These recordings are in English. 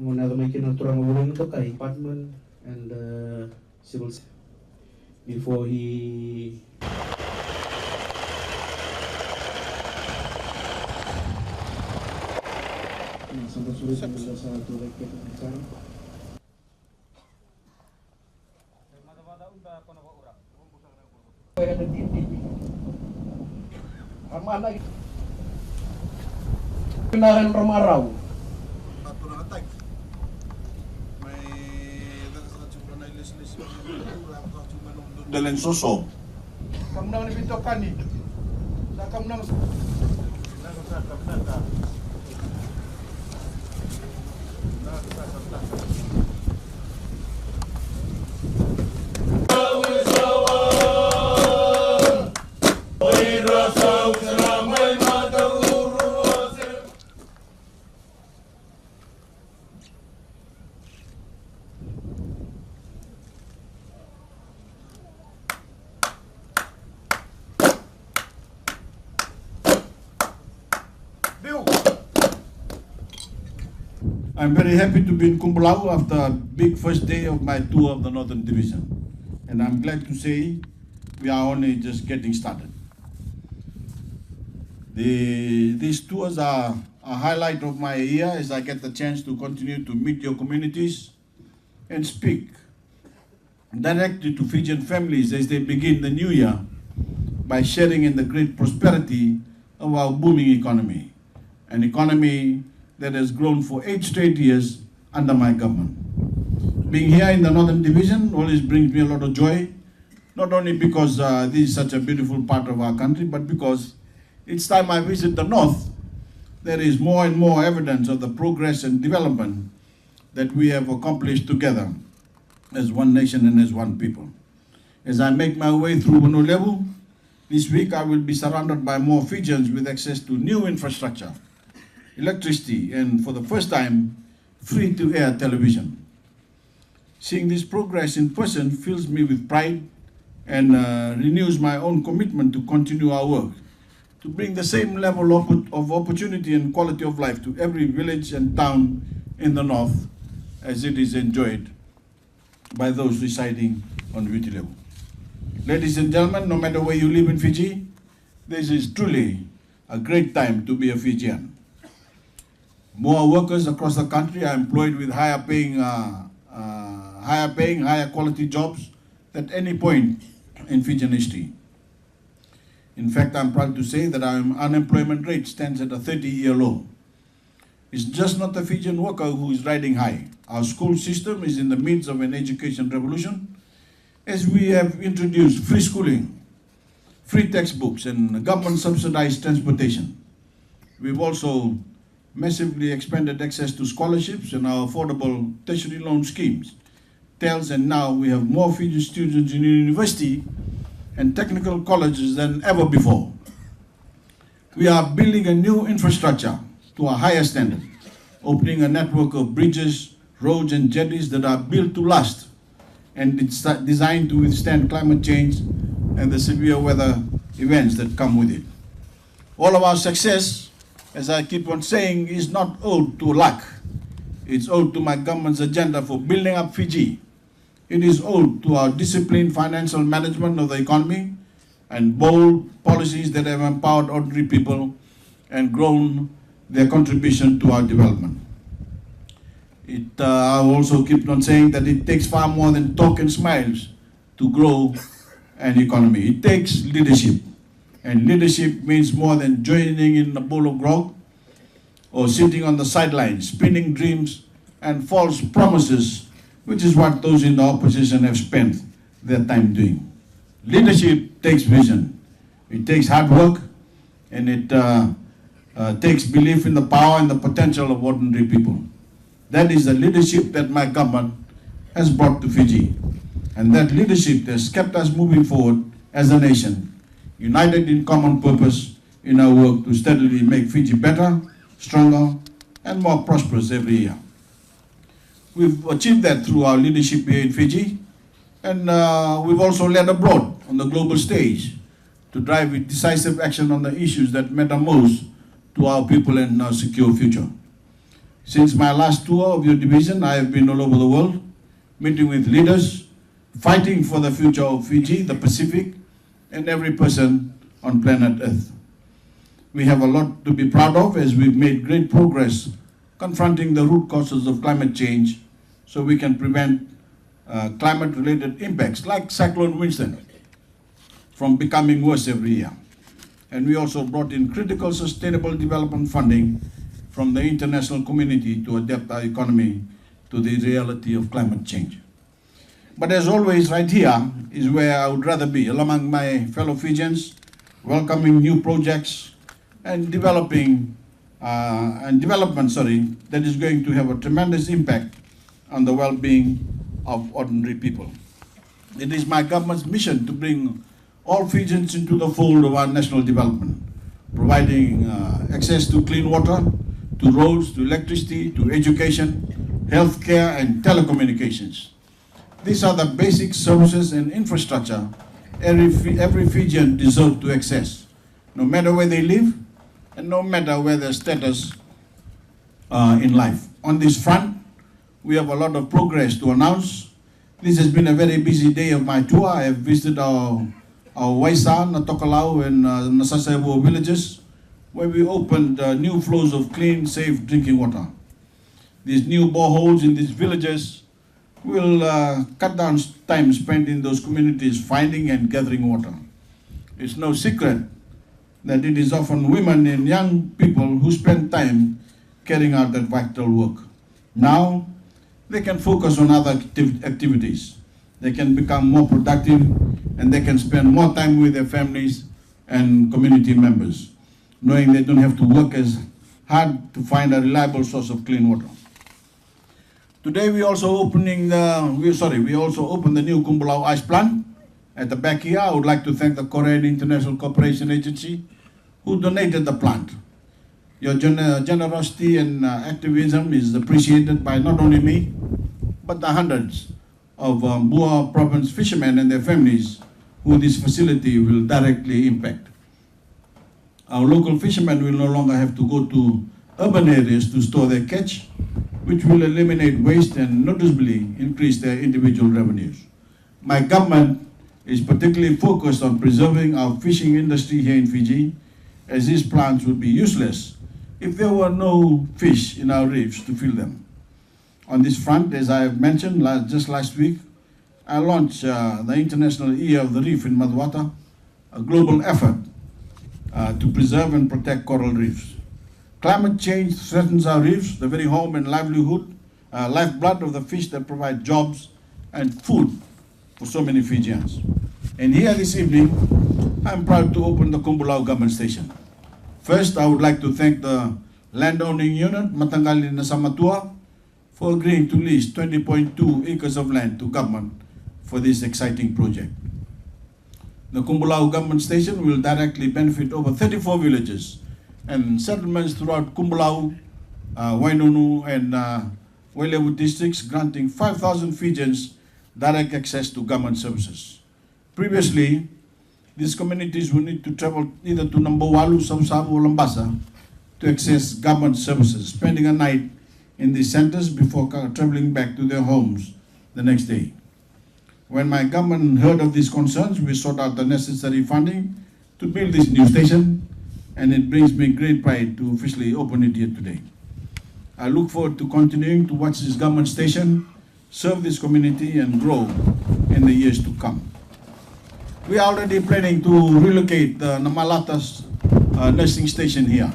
Muna making a turang to kay department and civil before he sampai sulit mula sa tulay ko ng Kinahan ramaraw. Dalen Soso. Kamu nang nabito kani. Sa kamu nang I'm very happy to be in Kumbalau after a big first day of my tour of the Northern Division. And I'm glad to say we are only just getting started. These tours are a highlight of my year as I get the chance to continue to meet your communities and speak directly to Fijian families as they begin the new year by sharing in the great prosperity of our booming economy, an economy that has grown for 8 straight years under my government. Being here in the Northern Division always brings me a lot of joy, not only because this is such a beautiful part of our country, but because each time I visit the North, there is more and more evidence of the progress and development that we have accomplished together as one nation and as one people. As I make my way through Honolulu, this week I will be surrounded by more Fijians with access to new infrastructure, electricity, and for the first time, free-to-air television. Seeing this progress in person fills me with pride and renews my own commitment to continue our work, to bring the same level of opportunity and quality of life to every village and town in the North as it is enjoyed by those residing on Viti Levu. Ladies and gentlemen, no matter where you live in Fiji, this is truly a great time to be a Fijian. More workers across the country are employed with higher quality jobs at any point in Fijian history. In fact, I'm proud to say that our unemployment rate stands at a 30-year low. It's just not the Fijian worker who is riding high. Our school system is in the midst of an education revolution, as we have introduced free schooling, free textbooks, and government-subsidized transportation. We've also massively expanded access to scholarships and our affordable tertiary loan schemes. And now we have more Fijian students in university and technical colleges than ever before. We are building a new infrastructure to a higher standard, opening a network of bridges, roads, and jetties that are built to last, and it's designed to withstand climate change and the severe weather events that come with it. All of our success, as I keep on saying, is not owed to luck. It's owed to my government's agenda for building up Fiji. It is owed to our disciplined financial management of the economy and bold policies that have empowered ordinary people and grown their contribution to our development. I also keep on saying that it takes far more than talk and smiles to grow an economy. It takes leadership. And leadership means more than joining in a bowl of grog or sitting on the sidelines, spinning dreams and false promises, which is what those in the opposition have spent their time doing. Leadership takes vision. It takes hard work, and it takes belief in the power and the potential of ordinary people. That is the leadership that my government has brought to Fiji. And that leadership has kept us moving forward as a nation, united in common purpose in our work to steadily make Fiji better, stronger, and more prosperous every year. We've achieved that through our leadership here in Fiji, and we've also led abroad on the global stage to drive with decisive action on the issues that matter most to our people and our secure future. Since my last tour of your division, I have been all over the world, meeting with leaders, fighting for the future of Fiji, the Pacific, and every person on planet Earth. We have a lot to be proud of as we've made great progress confronting the root causes of climate change so we can prevent climate-related impacts like Cyclone Winston from becoming worse every year. And we also brought in critical sustainable development funding from the international community to adapt our economy to the reality of climate change. But as always, right here is where I would rather be, among my fellow Fijians, welcoming new projects and development that is going to have a tremendous impact on the well-being of ordinary people. It is my government's mission to bring all Fijians into the fold of our national development, providing access to clean water, to roads, to electricity, to education, healthcare, and telecommunications. These are the basic services and infrastructure every Fijian deserves to access, no matter where they live and no matter where their status in life. On this front, we have a lot of progress to announce. This has been a very busy day of my tour. I have visited our Waisa, Natokalau, and Nasasewo villages, where we opened new flows of clean, safe drinking water. These new boreholes in these villages will cut down time spent in those communities finding and gathering water. It's no secret that it is often women and young people who spend time carrying out that vital work. Now, they can focus on other activities. They can become more productive and they can spend more time with their families and community members, knowing they don't have to work as hard to find a reliable source of clean water. Today we also opened the new Kumbulau Ice Plant at the back here. I would like to thank the Korean International Cooperation Agency who donated the plant. Your generosity and activism is appreciated by not only me, but the hundreds of Bua province fishermen and their families who this facility will directly impact. Our local fishermen will no longer have to go to urban areas to store their catch, which will eliminate waste and noticeably increase their individual revenues. My government is particularly focused on preserving our fishing industry here in Fiji, as these plants would be useless if there were no fish in our reefs to fill them. On this front, as I have mentioned just last week, I launched the International Year of the Reef in Madhuwata, a global effort to preserve and protect coral reefs. Climate change threatens our reefs, the very home and lifeblood of the fish that provide jobs and food for so many Fijians. And here this evening, I'm proud to open the Kumbulau Government Station. First, I would like to thank the landowning unit, Matangali Nasamatua, for agreeing to lease 20.2 acres of land to government for this exciting project. The Kumbulau Government Station will directly benefit over 34 villages and settlements throughout Kumbulau, Wainunu, and Wailewu districts, granting 5,000 Fijians direct access to government services. Previously, these communities would need to travel either to Nambawalu, Samsabu, or Lambasa to access government services, spending a night in these centers before traveling back to their homes the next day. When my government heard of these concerns, we sought out the necessary funding to build this new station, and it brings me great pride to officially open it here today. I look forward to continuing to watch this government station serve this community and grow in the years to come. We are already planning to relocate the Namalata's nursing station here,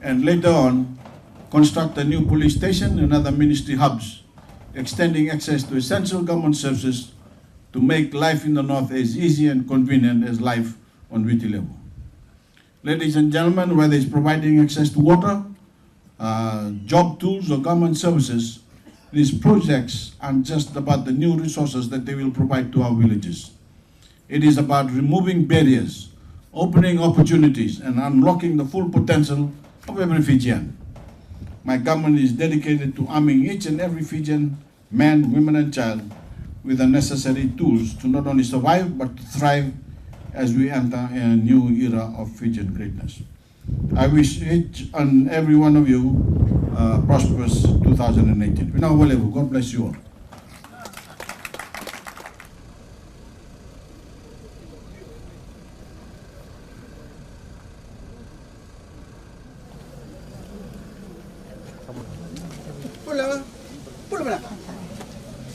and later on construct a new police station and other ministry hubs, extending access to essential government services to make life in the north as easy and convenient as life on Viti Levu. Ladies and gentlemen, whether it's providing access to water, job tools, or government services, these projects aren't just about the new resources that they will provide to our villages. It is about removing barriers, opening opportunities, and unlocking the full potential of every Fijian. My government is dedicated to arming each and every Fijian, man, woman, and child with the necessary tools to not only survive, but to thrive as we enter a new era of Fijian greatness. I wish each and every one of you prosperous 2018. Pinakawalan ko. God bless you all. Pula mana?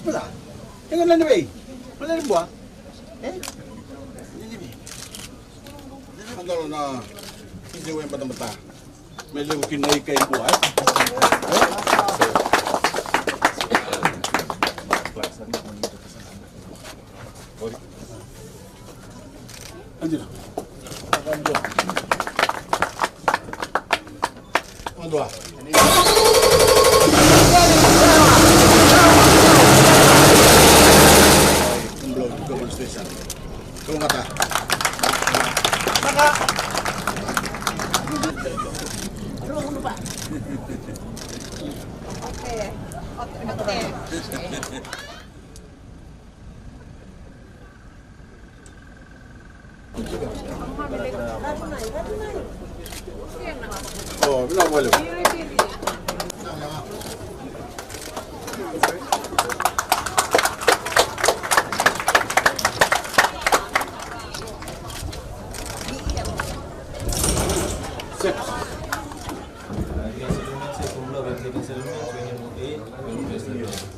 Pula. Jangan lari bay. Mana ni buah? Kalau na hindi mo yung bata-bata, may lukin na ikay buhay. Andiyo na. Ano ba? Kung kata. Oh, bilang boleh. Saya sebelumnya saya kumpulan bagi settlement, saya ingin